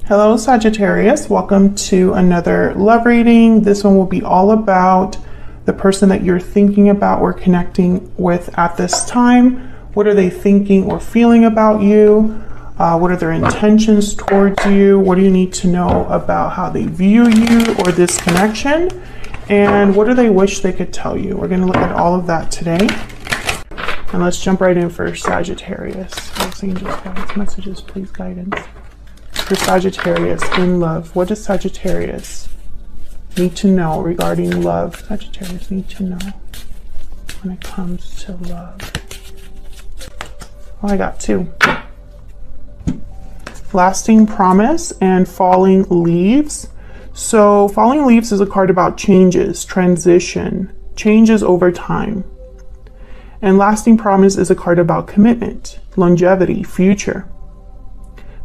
Hello Sagittarius, welcome to another love reading. This one will be all about the person that you're thinking about or connecting with at this time. What are they thinking or feeling about you? What are their intentions towards you? What do you need to know about how they view you or this connection? And what do they wish they could tell you? We're going to look at all of that today. And let's jump right in for Sagittarius. Angels, guides, messages, please, guidance. For Sagittarius in love, what does Sagittarius need to know regarding love? Sagittarius need to know when it comes to love. Oh, I got two. Lasting promise and falling leaves. So falling leaves is a card about changes, transition, changes over time. And lasting promise is a card about commitment, longevity, future.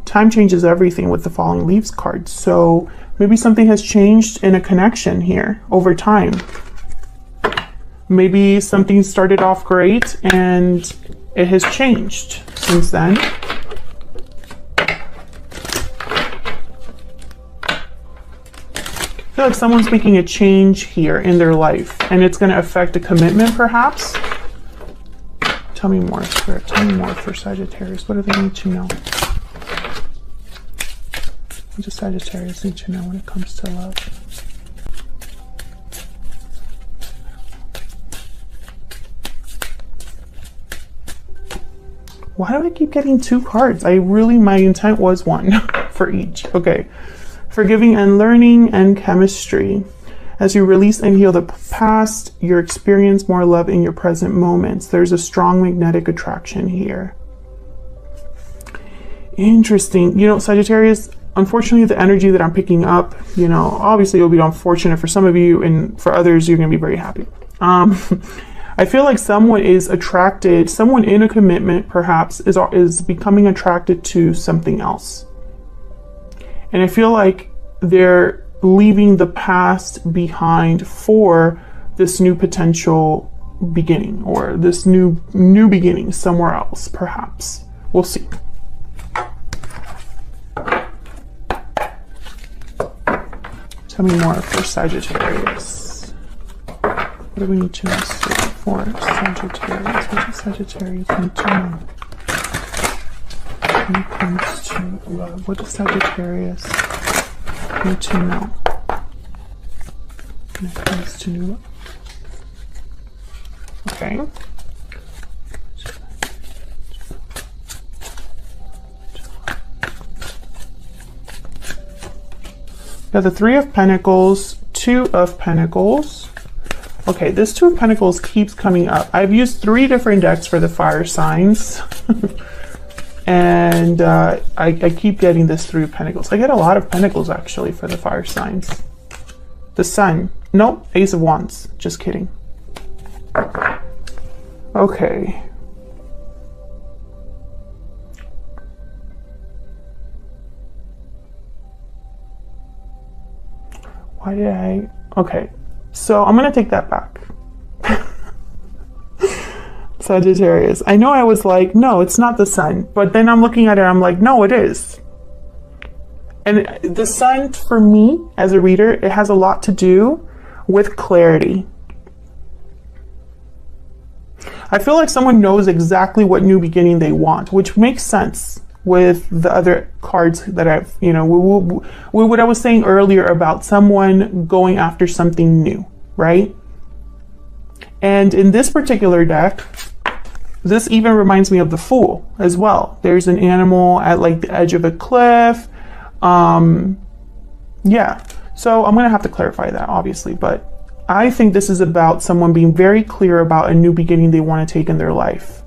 Time changes everything with the falling leaves card. So maybe something has changed in a connection here over time. Maybe something started off great and it has changed since then. I feel like someone's making a change here in their life and it's going to affect a commitment perhaps. Tell me more, Spirit. Tell me more for Sagittarius. What do they need to know? What does Sagittarius need to know when it comes to love? Why do I keep getting two cards? My intent was one for each. Okay. Forgiving and learning and chemistry. As you release and heal the past, you experience more love in your present moments. There's a strong magnetic attraction here. Interesting. You know, Sagittarius, unfortunately, the energy that I'm picking up, you know, obviously it'll be unfortunate for some of you and for others, you're going to be very happy. I feel like someone is attracted, someone in a commitment perhaps is becoming attracted to something else. And I feel like they're leaving the past behind for this new potential beginning or this new beginning somewhere else, perhaps. We'll see. Tell me more for Sagittarius. What do we need to know for Sagittarius? What does Sagittarius need to know when it comes to love? What does Sagittarius need to know when it comes to new love? Okay. Got the Three of Pentacles, Two of Pentacles. Okay, this Two of Pentacles keeps coming up. I've used 3 different decks for the fire signs. And I keep getting this Three of Pentacles. I get a lot of Pentacles actually for the fire signs. The Sun. Nope, Ace of Wands. Just kidding. Okay. Why did I? Okay, so I'm gonna take that back. Sagittarius. I know I was like, no, it's not the Sun. But then I'm looking at it, I'm like, no, it is. And the Sun, for me, as a reader, it has a lot to do with clarity. I feel like someone knows exactly what new beginning they want, which makes sense with the other cards that I've, you know, what I was saying earlier about someone going after something new, right? And in this particular deck, this even reminds me of the Fool as well. There's an animal at like the edge of a cliff. Yeah, so I'm gonna have to clarify that obviously, but I think this is about someone being very clear about a new beginning they want to take in their life.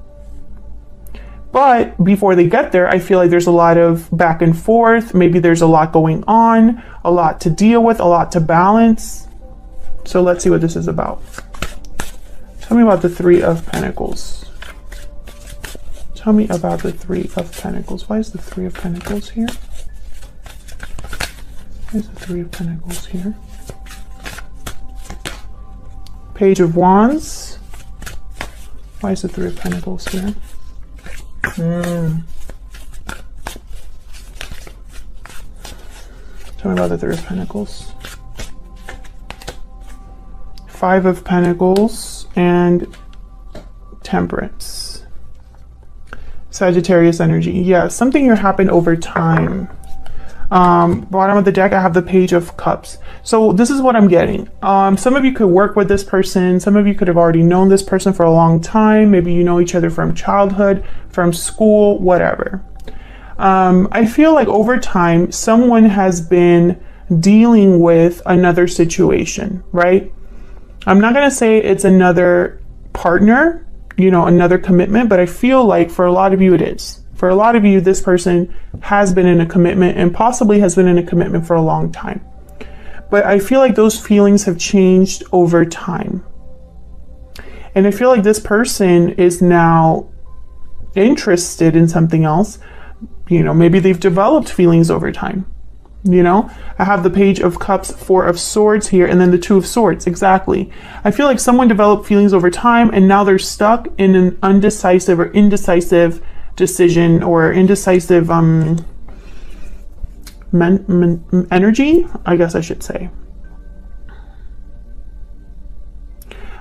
But before they get there, I feel like there's a lot of back and forth. Maybe there's a lot going on, a lot to deal with, a lot to balance. So let's see what this is about. Tell me about the Three of Pentacles. Tell me about the Three of Pentacles. Why is the Three of Pentacles here? Why is the Three of Pentacles here? Page of Wands. Why is the Three of Pentacles here? Tell me about the Three of Pentacles. Five of Pentacles and Temperance. Sagittarius energy. Yeah, something here happened over time. Bottom of the deck, I have the Page of Cups. So this is what I'm getting. Some of you could work with this person. Some of you could have already known this person for a long time. Maybe you know each other from childhood, from school, whatever. I feel like over time, someone has been dealing with another situation, right? I'm not going to say it's another partner, you know, another commitment, but I feel like for a lot of you it is. For a lot of you, this person has been in a commitment and possibly has been in a commitment for a long time. But I feel like those feelings have changed over time. And I feel like this person is now interested in something else. You know, maybe they've developed feelings over time. You know, I have the Page of Cups, Four of Swords here, and then the Two of Swords. Exactly. I feel like someone developed feelings over time and now they're stuck in an undecisive or indecisive decision or indecisive energy, I guess I should say.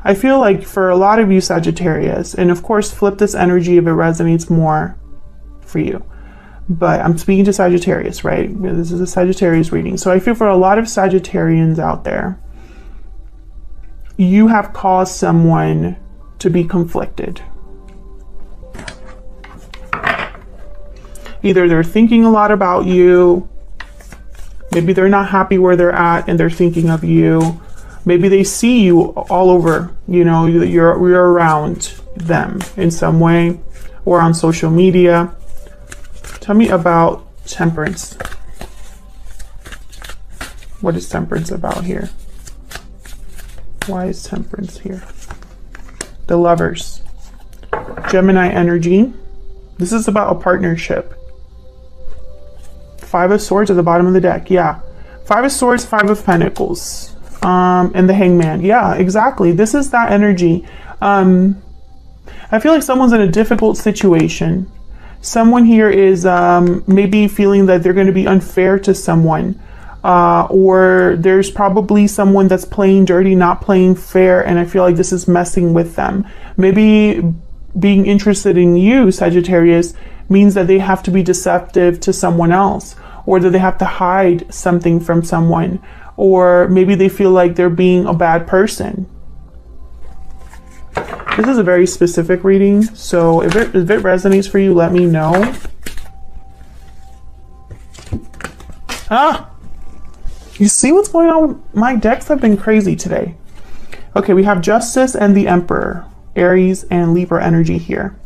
I feel like for a lot of you Sagittarius, and of course flip this energy if it resonates more for you, but I'm speaking to Sagittarius, right? This is a Sagittarius reading. So I feel for a lot of Sagittarians out there, you have caused someone to be conflicted. Either they're thinking a lot about you, maybe they're not happy where they're at and they're thinking of you. Maybe they see you all over, you know, you're around them in some way or on social media. Tell me about Temperance. What is Temperance about here? Why is Temperance here? The Lovers. Gemini energy. This is about a partnership. Five of Swords at the bottom of the deck. Yeah. Five of Swords, Five of Pentacles. And the Hangman. Yeah, exactly. This is that energy. I feel like someone's in a difficult situation. Someone here is maybe feeling that they're going to be unfair to someone. Or there's probably someone that's playing dirty, not playing fair. And I feel like this is messing with them. Maybe being interested in you, Sagittarius, means that they have to be deceptive to someone else, or that they have to hide something from someone, or maybe they feel like they're being a bad person. This is a very specific reading, so if it resonates for you, let me know. You see what's going on? My decks have been crazy today. Okay, we have Justice and the Emperor, Aries and Libra energy here.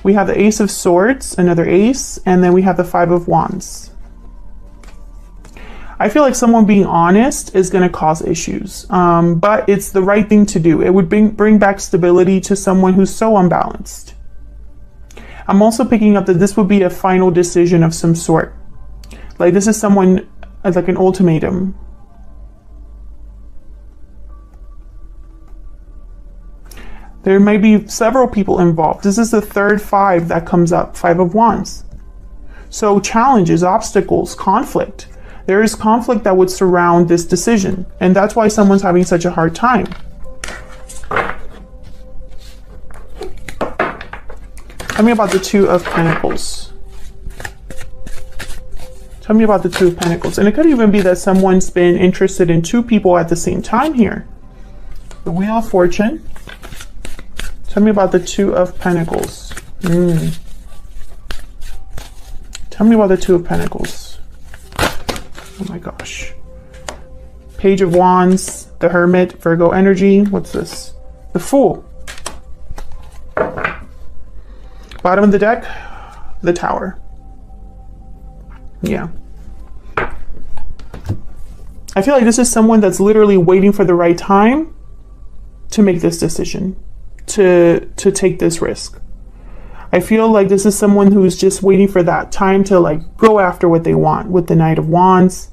We have the Ace of Swords, another ace, and then we have the Five of Wands. I feel like someone being honest is going to cause issues, but it's the right thing to do. It would bring back stability to someone who's so unbalanced. I'm also picking up that this would be a final decision of some sort. Like this is someone like an ultimatum. There may be several people involved. This is the third five that comes up, Five of Wands. So challenges, obstacles, conflict. There is conflict that would surround this decision. And that's why someone's having such a hard time. Tell me about the Two of Pentacles. Tell me about the Two of Pentacles. And it could even be that someone's been interested in two people at the same time here. The Wheel of Fortune. Tell me about the Two of Pentacles. Tell me about the Two of Pentacles. Oh my gosh. Page of Wands, the Hermit, Virgo energy. What's this? The Fool. Bottom of the deck, the Tower. Yeah. I feel like this is someone that's literally waiting for the right time to make this decision, to take this risk. I feel like this is someone who's just waiting for that time to like go after what they want with the Knight of Wands.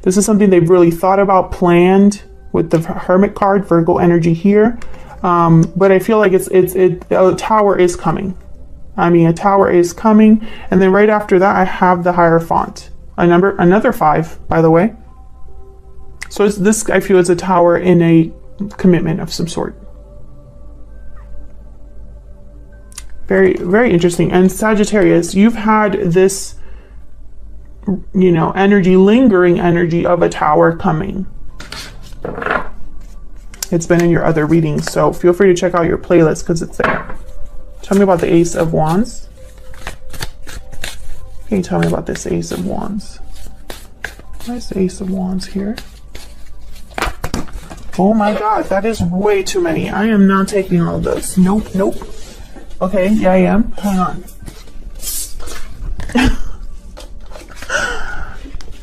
This is something they've really thought about, planned with the Hermit card, Virgo energy here. But I feel like a Tower is coming. I mean, a Tower is coming. And then right after that, I have the Hierophant, another five, by the way. So this, I feel, is a Tower in a commitment of some sort. Very, very interesting. And Sagittarius, you've had this, you know, energy, lingering energy of a Tower coming. It's been in your other readings, so feel free to check out your playlist because it's there. Tell me about the Ace of Wands. Can you tell me about this Ace of Wands? Why is the Ace of Wands here? Oh my God, that is way too many. I am not taking all of those. Nope, nope. Okay, yeah, I am. Hang on.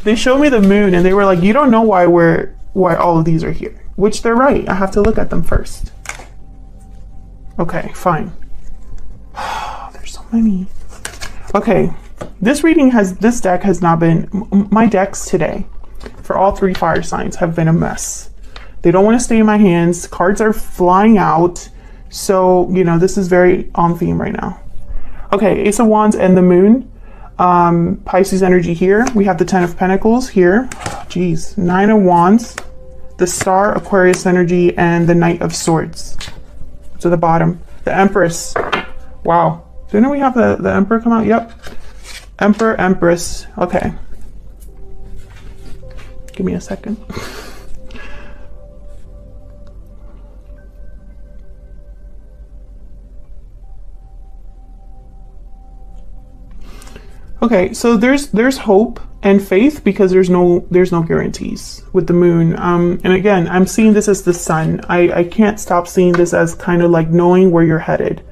They showed me the moon and they were like, you don't know why all of these are here. Which they're right. I have to look at them first. Okay, fine. There's so many. Okay, this deck has not been, my decks today for all 3 fire signs have been a mess. They don't want to stay in my hands. Cards are flying out. So, you know, this is very on theme right now. Okay, Ace of Wands and the moon. Pisces energy here. We have the 10 of Pentacles here. Geez, 9 of Wands. The Star, Aquarius energy, and the Knight of Swords. To the bottom. The Empress. Wow. Didn't we have the Emperor come out? Yep. Emperor, Empress. Okay. Give me a second. Okay, so there's hope and faith because there's no guarantees with the moon. And again, I'm seeing this as the sun. I can't stop seeing this as kind of like knowing where you're headed.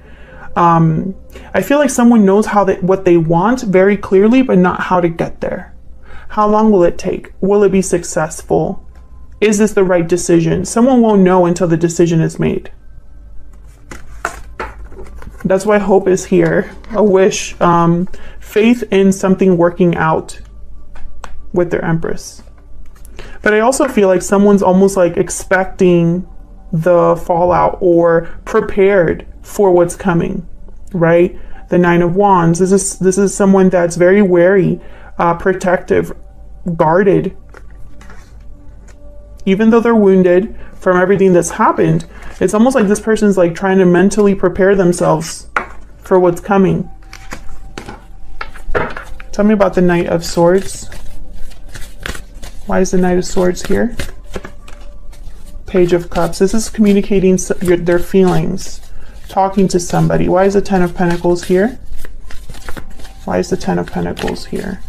I feel like someone knows what they want very clearly, but not how to get there. How long will it take? Will it be successful? Is this the right decision? Someone won't know until the decision is made. That's why hope is here. A wish. Faith in something working out with their Empress. But I also feel like someone's almost like expecting the fallout or prepared for what's coming, right? The 9 of Wands. This is someone that's very wary, protective, guarded. Even though they're wounded from everything that's happened, it's almost like this person's like trying to mentally prepare themselves for what's coming. Tell me about the Knight of Swords. Why is the Knight of Swords here? Page of Cups. This is communicating their feelings, talking to somebody. Why is the 10 of Pentacles here? Why is the 10 of Pentacles here?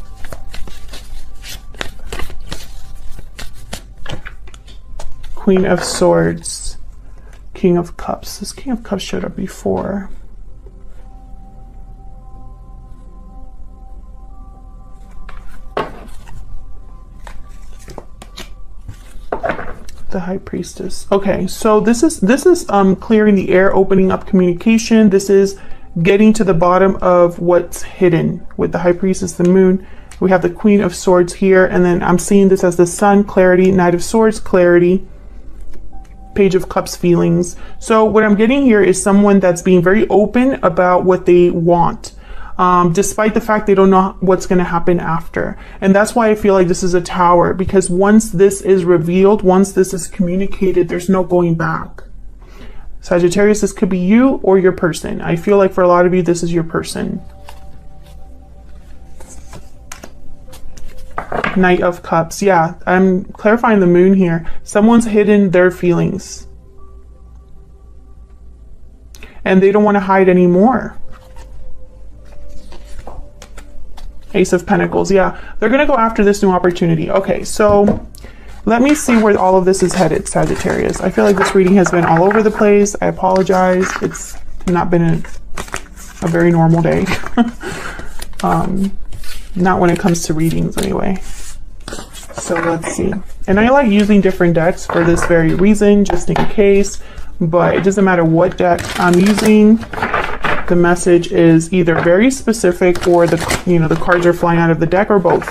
Queen of Swords. King of Cups. This King of Cups showed up before. The High Priestess. Okay, so this is clearing the air, opening up communication. This is getting to the bottom of what's hidden with the High Priestess, the moon. We have the Queen of Swords here, and then I'm seeing this as the Sun, clarity, Knight of Swords, clarity, Page of Cups, feelings. So what I'm getting here is someone that's being very open about what they want. Despite the fact they don't know what's going to happen after. And that's why I feel like this is a Tower, because once this is revealed, once this is communicated, there's no going back. Sagittarius, this could be you or your person. I feel like for a lot of you, this is your person. Knight of Cups. Yeah, I'm clarifying the moon here. Someone's hidden their feelings. And they don't want to hide anymore. Ace of Pentacles. Yeah, they're going to go after this new opportunity. Okay, so let me see where all of this is headed, Sagittarius. I feel like this reading has been all over the place. I apologize. It's not been a very normal day. Not when it comes to readings anyway. So let's see. And I like using different decks for this very reason, just in case. But it doesn't matter what deck I'm using. The message is either very specific or the cards are flying out of the deck, or both.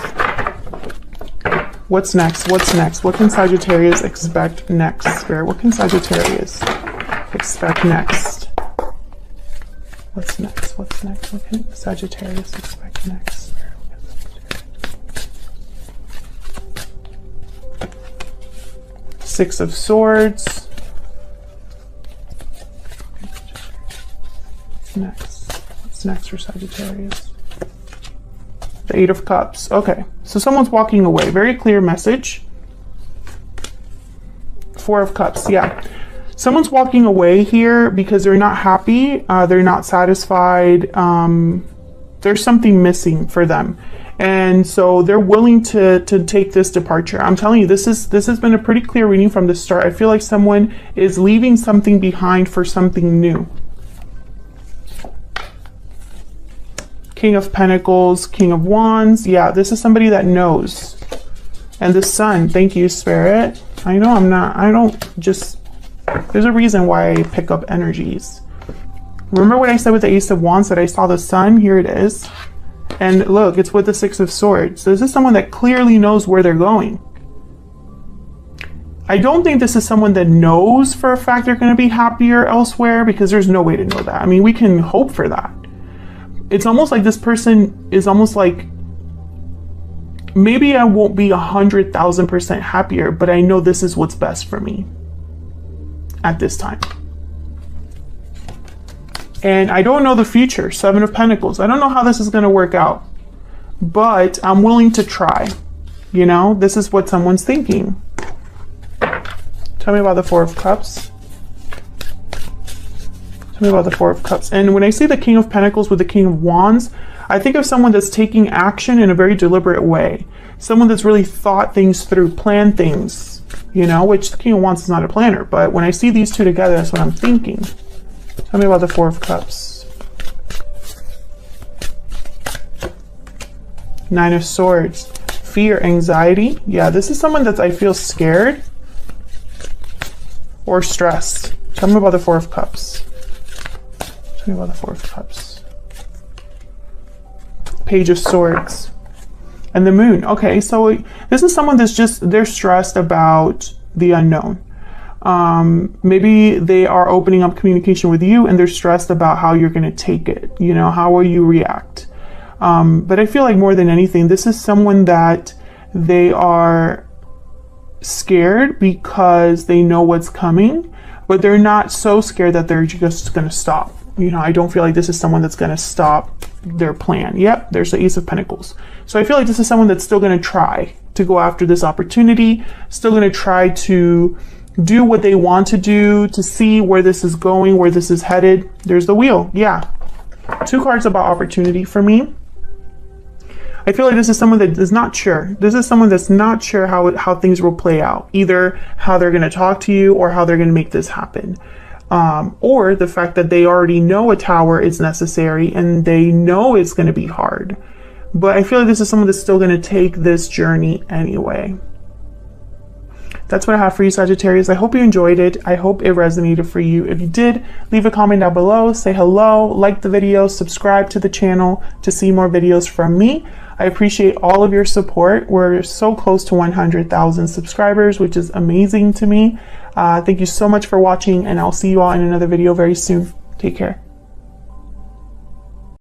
What's next? What's next? What can Sagittarius expect next, Spirit? What can Sagittarius expect next? What's next? What's next? What can Sagittarius expect next, Spirit? Six of Swords. What's next for Sagittarius? The Eight of Cups. Okay, so someone's walking away. Very clear message. Four of Cups, yeah. Someone's walking away here because they're not happy. They're not satisfied. There's something missing for them. And so they're willing to take this departure. I'm telling you, this has been a pretty clear reading from the start. I feel like someone is leaving something behind for something new. King of Pentacles, King of Wands. Yeah, this is somebody that knows. And the Sun. Thank you, Spirit. I know there's a reason why I pick up energies. Remember what I said with the Ace of Wands, that I saw the Sun? Here it is. And look, it's with the Six of Swords. So this is someone that clearly knows where they're going. I don't think this is someone that knows for a fact they're going to be happier elsewhere, because there's no way to know that. I mean, we can hope for that. It's almost like this person is almost like, maybe I won't be 100,000% happier, but I know this is what's best for me at this time. And I don't know the future. Seven of Pentacles. I don't know how this is going to work out, but I'm willing to try. You know, this is what someone's thinking. Tell me about the Four of Cups. Tell me about the Four of Cups. And when I see the King of Pentacles with the King of Wands, I think of someone that's taking action in a very deliberate way. Someone that's really thought things through, planned things, you know, which the King of Wands is not a planner. But when I see these two together, that's what I'm thinking. Tell me about the Four of Cups. Nine of Swords. Fear, anxiety. Yeah, this is someone that I feel scared or stressed. Tell me about the Four of Cups. Tell me about the Four of Cups. Page of Swords. And the Moon. Okay, so this is someone that's they're stressed about the unknown. Maybe they are opening up communication with you and they're stressed about how you're going to take it. You know, how will you react? But I feel like more than anything, this is someone that they are scared because they know what's coming, but they're not so scared that they're just going to stop. You know, I don't feel like this is someone that's going to stop their plan. Yep, there's the Ace of Pentacles. So I feel like this is someone that's still going to try to go after this opportunity, still going to try to do what they want to do, to see where this is going, where this is headed. There's the Wheel. Yeah. Two cards about opportunity for me. I feel like this is someone that is not sure. This is someone that's not sure how things will play out. Either how they're going to talk to you or how they're going to make this happen. Or the fact that they already know a tower is necessary and they know it's going to be hard. But I feel like this is someone that's still going to take this journey anyway. That's what I have for you, Sagittarius. I hope you enjoyed it. I hope it resonated for you. If you did, leave a comment down below, say hello, like the video, subscribe to the channel to see more videos from me. I appreciate all of your support. We're so close to 100,000 subscribers, which is amazing to me. Thank you so much for watching, and I'll see you all in another video very soon. Take care.